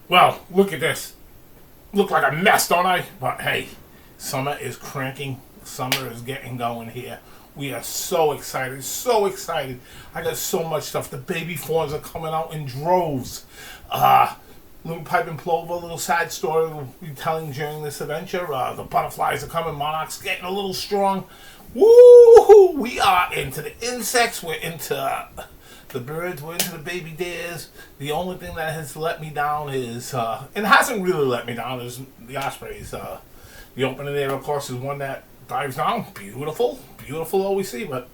Well, look at this. Look like a mess, don't I? But hey, summer is cranking. Summer is getting going here. We are so excited, so excited. I got so much stuff. The baby fawns are coming out in droves. Uh, Little pipe and plover, little side story we'll be telling during this adventure. The butterflies are coming. Monarch's getting a little strong. Woo! We are into the insects. We're into the birds. We're into the baby dares. The only thing that has let me down is, and hasn't really let me down, is the ospreys. The opening there, of course, is one that dives down. Beautiful, beautiful always see, but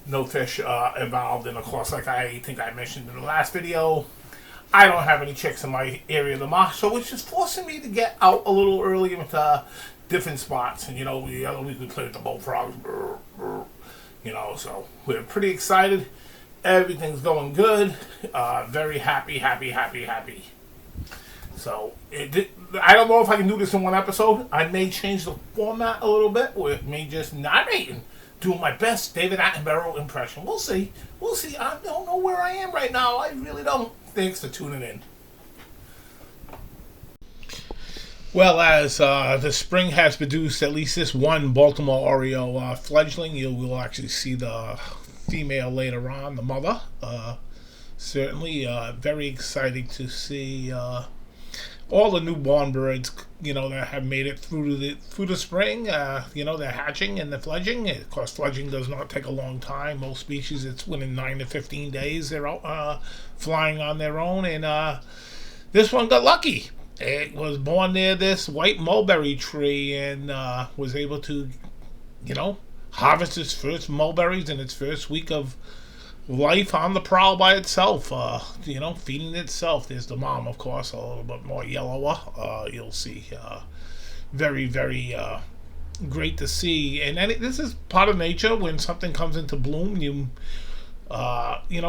no fish involved. And of course, like I think I mentioned in the last video, I don't have any chicks in my area of the marsh, so it's just forcing me to get out a little early into different spots. And the other week we played with the bullfrogs, so we're pretty excited. Everything's going good. Very happy, happy, happy, happy. So I don't know if I can do this in one episode. I may change the format a little bit with me just narrating, doing my best David Attenborough impression. We'll see. We'll see. I don't know where I am right now. I really don't. Thanks for tuning in. Well, as the spring has produced at least this one Baltimore Oreo fledgling, you will actually see the female later on, the mother. Certainly very exciting to see all the newborn birds, that have made it through the spring. They're hatching and they're fledging. Of course, fledging does not take a long time. Most species, it's within 9 to 15 days they're out flying on their own. And this one got lucky. It was born near this white mulberry tree and was able to, harvest its first mulberries in its first week of life on the prowl by itself, feeding itself. There's the mom, of course, a little bit more yellower. You'll see. Very, very great to see. And this is part of nature. When something comes into bloom, you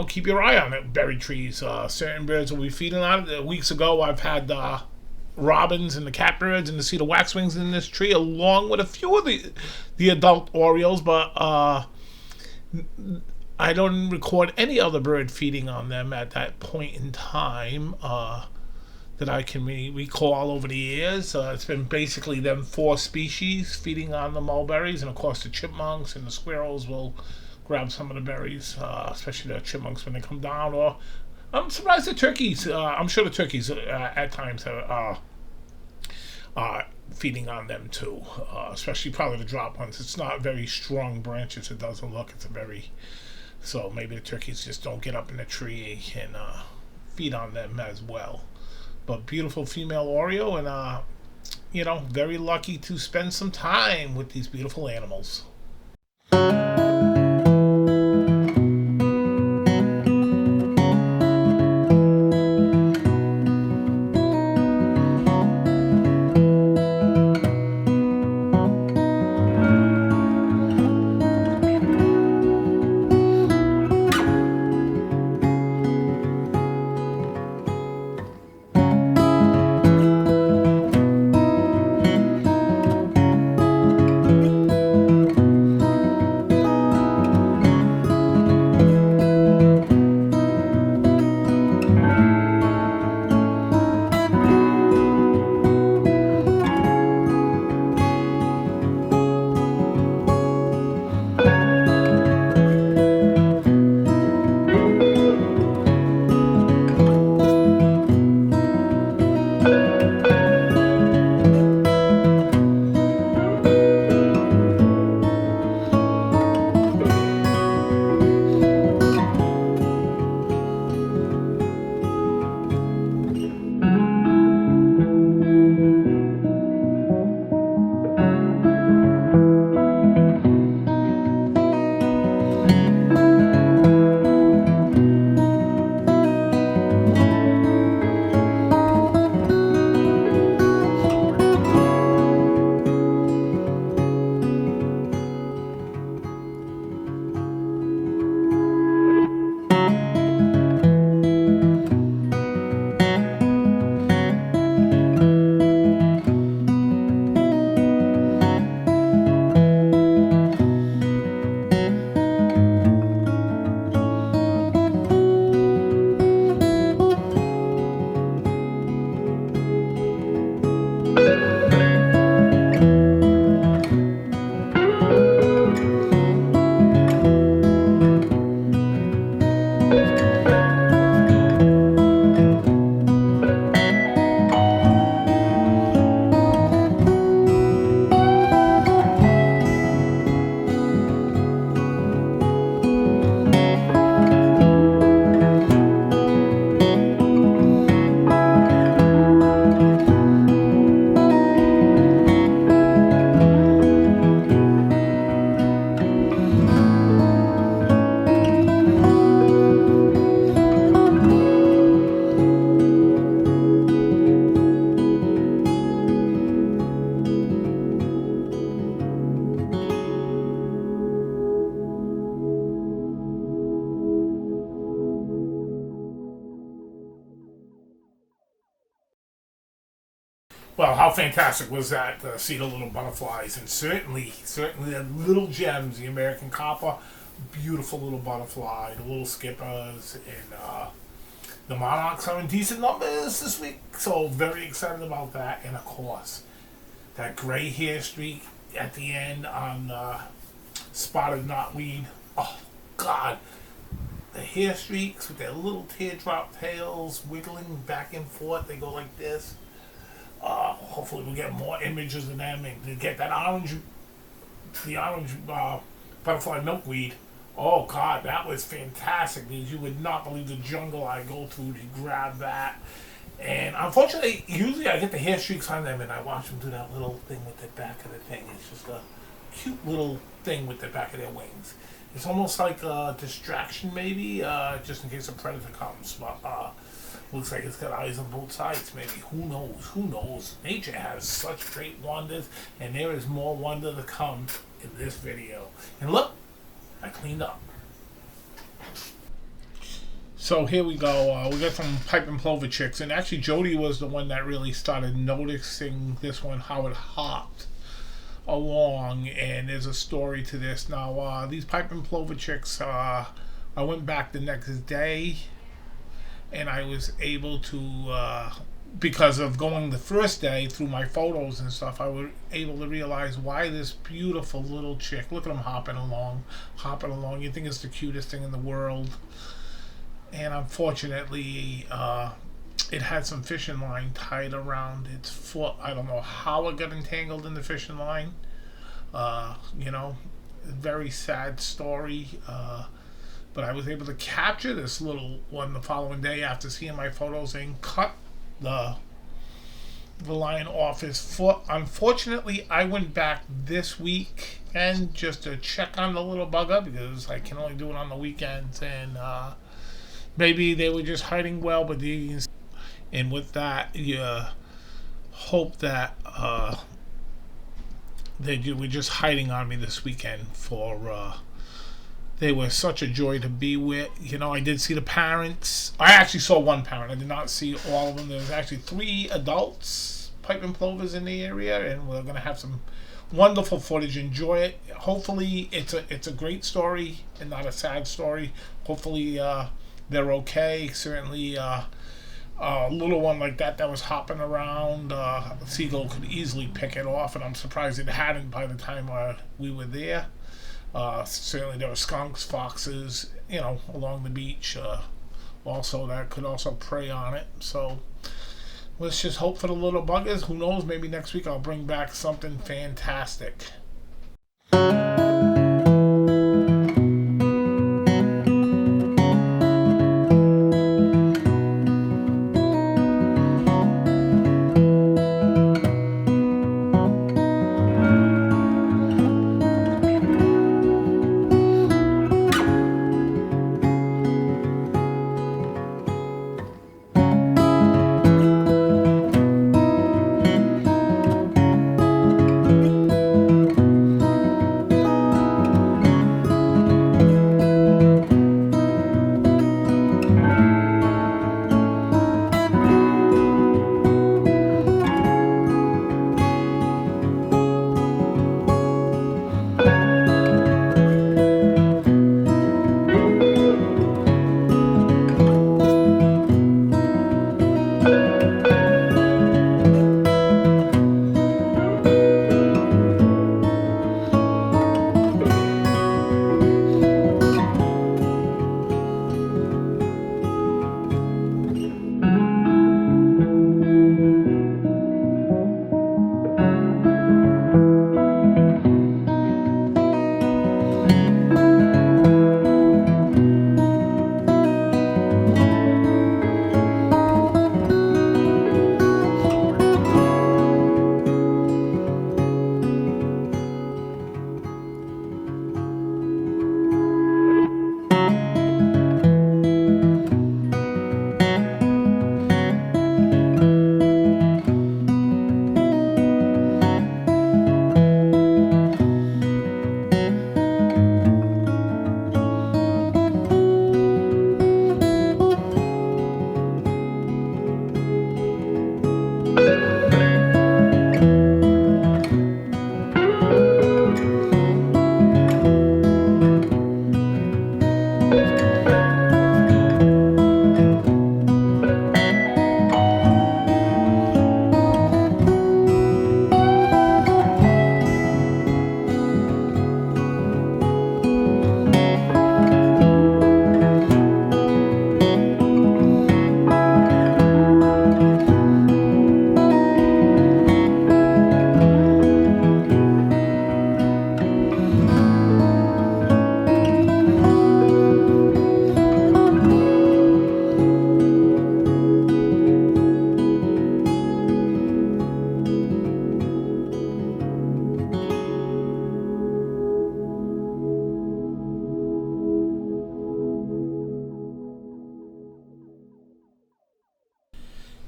keep your eye on it. Berry trees. Certain birds will be feeding on it. Weeks ago, I've had robins and the catbirds and the cedar waxwings in this tree, along with a few of the adult orioles, but I don't record any other bird feeding on them at that point in time that I can recall over the years. It's been basically them 4 species feeding on the mulberries, and of course the chipmunks and the squirrels will grab some of the berries, especially the chipmunks when they come down. Or I'm surprised the turkeys. I'm sure the turkeys at times are feeding on them too, especially probably the drop ones. It's not very strong branches. It doesn't look. So maybe the turkeys just don't get up in the tree and feed on them as well. But beautiful female Oreo, and very lucky to spend some time with these beautiful animals. Well, how fantastic was that to see the little butterflies, and certainly the little gems, the American copper, beautiful little butterfly, the little skippers, and the monarchs are in decent numbers this week. So very excited about that, and of course that gray hair streak at the end on spotted knotweed. Oh God, the hair streaks with their little teardrop tails wiggling back and forth. They go like this. Hopefully we'll get more images of them and to get that the orange butterfly milkweed. Oh God, that was fantastic because you would not believe the jungle I go through to grab that. And unfortunately, usually I get the hair streaks on them and I watch them do that little thing with the back of the thing. It's just a cute little thing with the back of their wings. It's almost like a distraction maybe, just in case a predator comes. But looks like it's got eyes on both sides, maybe. Who knows? Who knows? Nature has such great wonders, and there is more wonder to come in this video. And look, I cleaned up. So here we go. We got some pipe and plover chicks, and actually Jody was the one that really started noticing this one, how it hopped along, and there's a story to this. Now, these pipe and plover chicks, I went back the next day, and I was able to, because of going the first day through my photos and stuff, I was able to realize why this beautiful little chick, look at them hopping along. You think it's the cutest thing in the world. And unfortunately, it had some fishing line tied around its foot. I don't know how it got entangled in the fishing line. Very sad story. But I was able to capture this little one the following day after seeing my photos and cut the line off his foot. Unfortunately, I went back this week and just to check on the little bugger because I can only do it on the weekends, and maybe they were just hiding well, but and with that, you hope that they were just hiding on me this weekend for. They were such a joy to be with. I did see the parents. I actually saw one parent. I did not see all of them. There was actually 3 adults, pipe and plovers in the area, and we're going to have some wonderful footage. Enjoy it. Hopefully, it's a great story and not a sad story. Hopefully, they're okay. Certainly, a little one like that was hopping around, a seagull could easily pick it off, and I'm surprised it hadn't by the time we were there. Certainly there were skunks, foxes, along the beach. Also, that could also prey on it. So let's just hope for the little buggers. Who knows? Maybe next week I'll bring back something fantastic.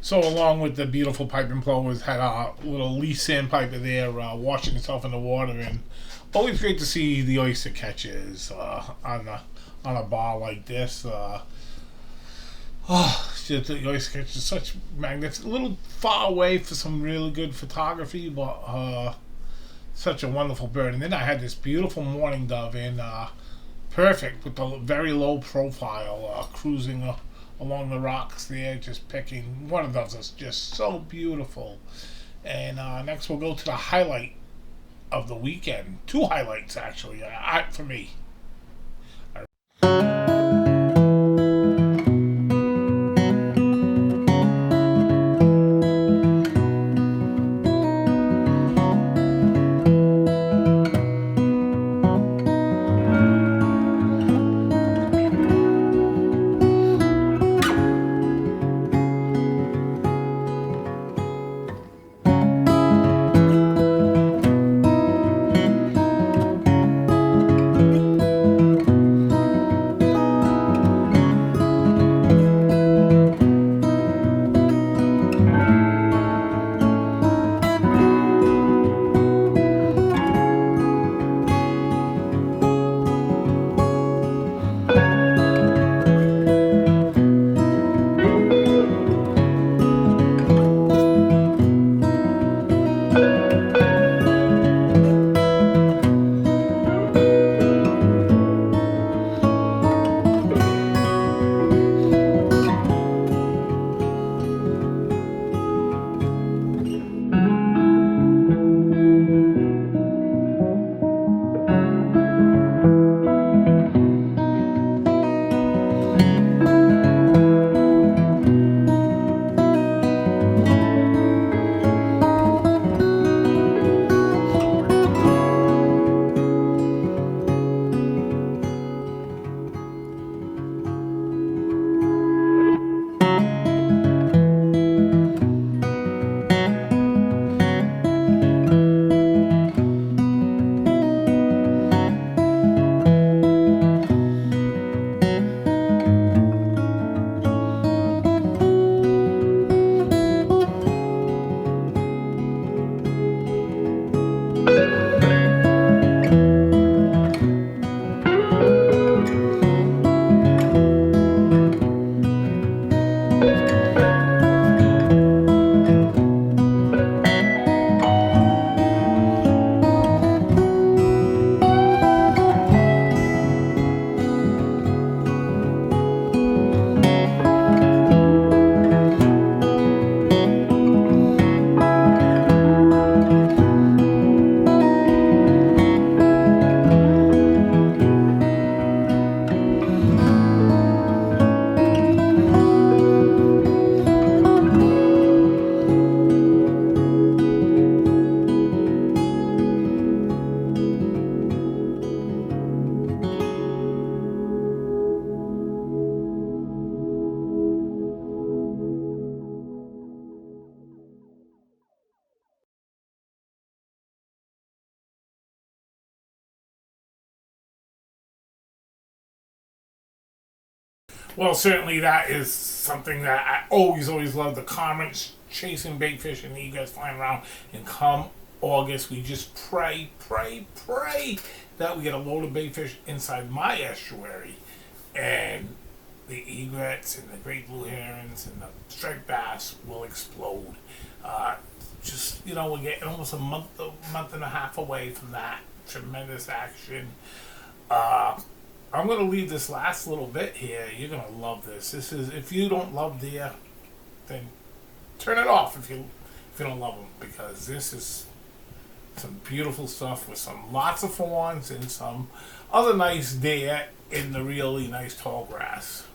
So along with the beautiful piping plovers, had a little leaf sandpiper there washing itself in the water, and always great to see the oyster catches on a bar like this. Oh, just the oyster catch is such magnificent. A little far away for some really good photography, but such a wonderful bird. And then I had this beautiful mourning dove in, perfect with the very low profile, cruising along the rocks there, just picking. One of those is just so beautiful. And next we'll go to the highlight of the weekend. Two highlights actually, for me. Well, certainly that is something that I always love. The comments chasing big fish and egrets flying around. And come August, we just pray that we get a load of big fish inside my estuary. And the egrets and the great blue herons and the striped bass will explode. Uh, we're getting almost a month and a half away from that tremendous action. Uh, I'm gonna leave this last little bit here. You're gonna love this. This is if you don't love deer, then turn it off if you don't love them, because this is some beautiful stuff with some lots of fawns and some other nice deer in the really nice tall grass.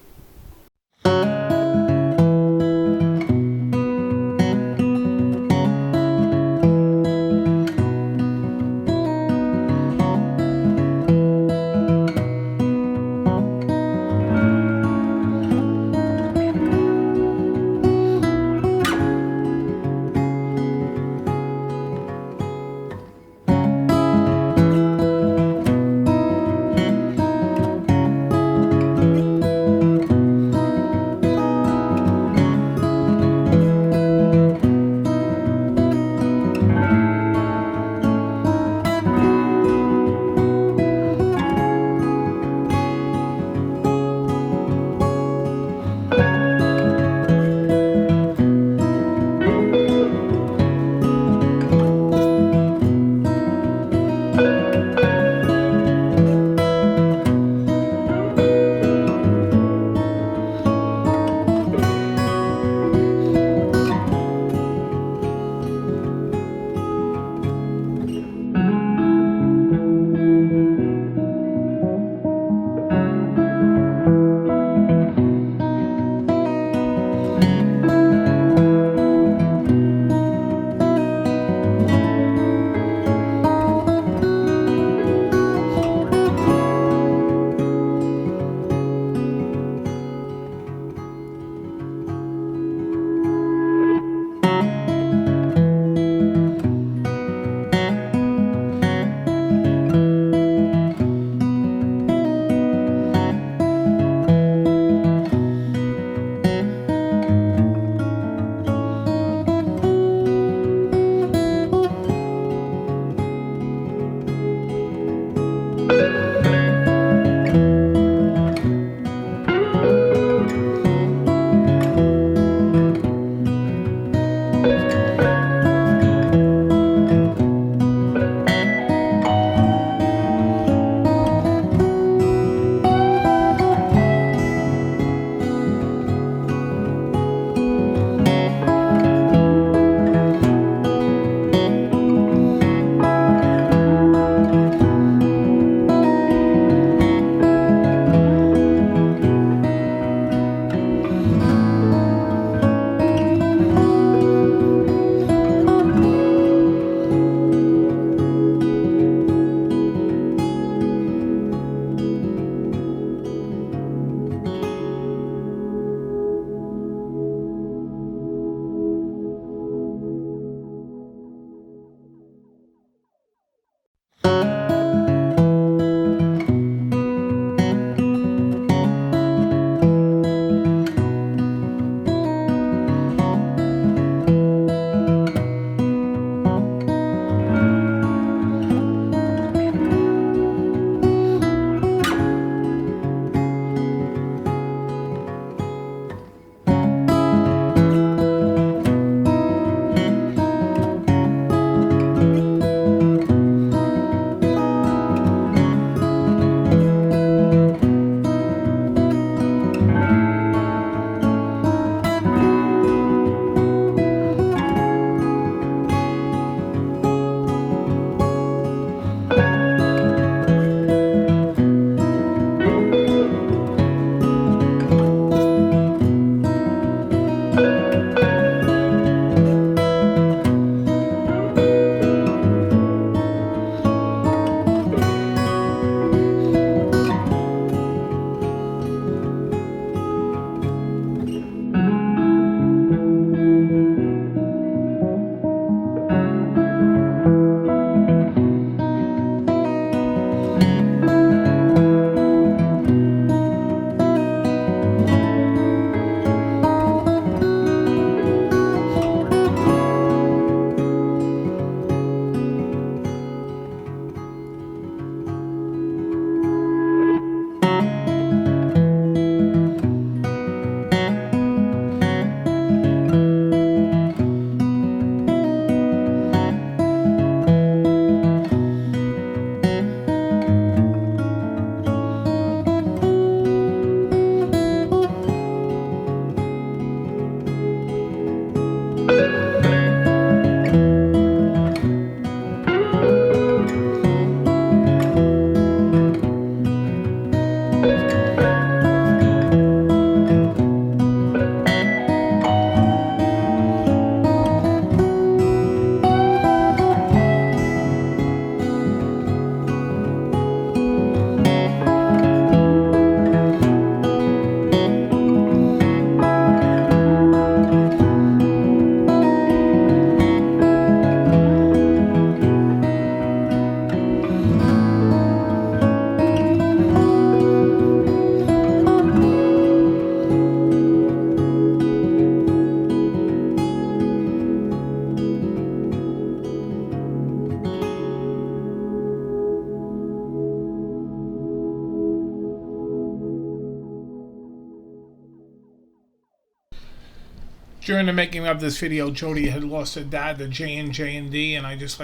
During the making of this video, Jody had lost her dad to J&D, and I just like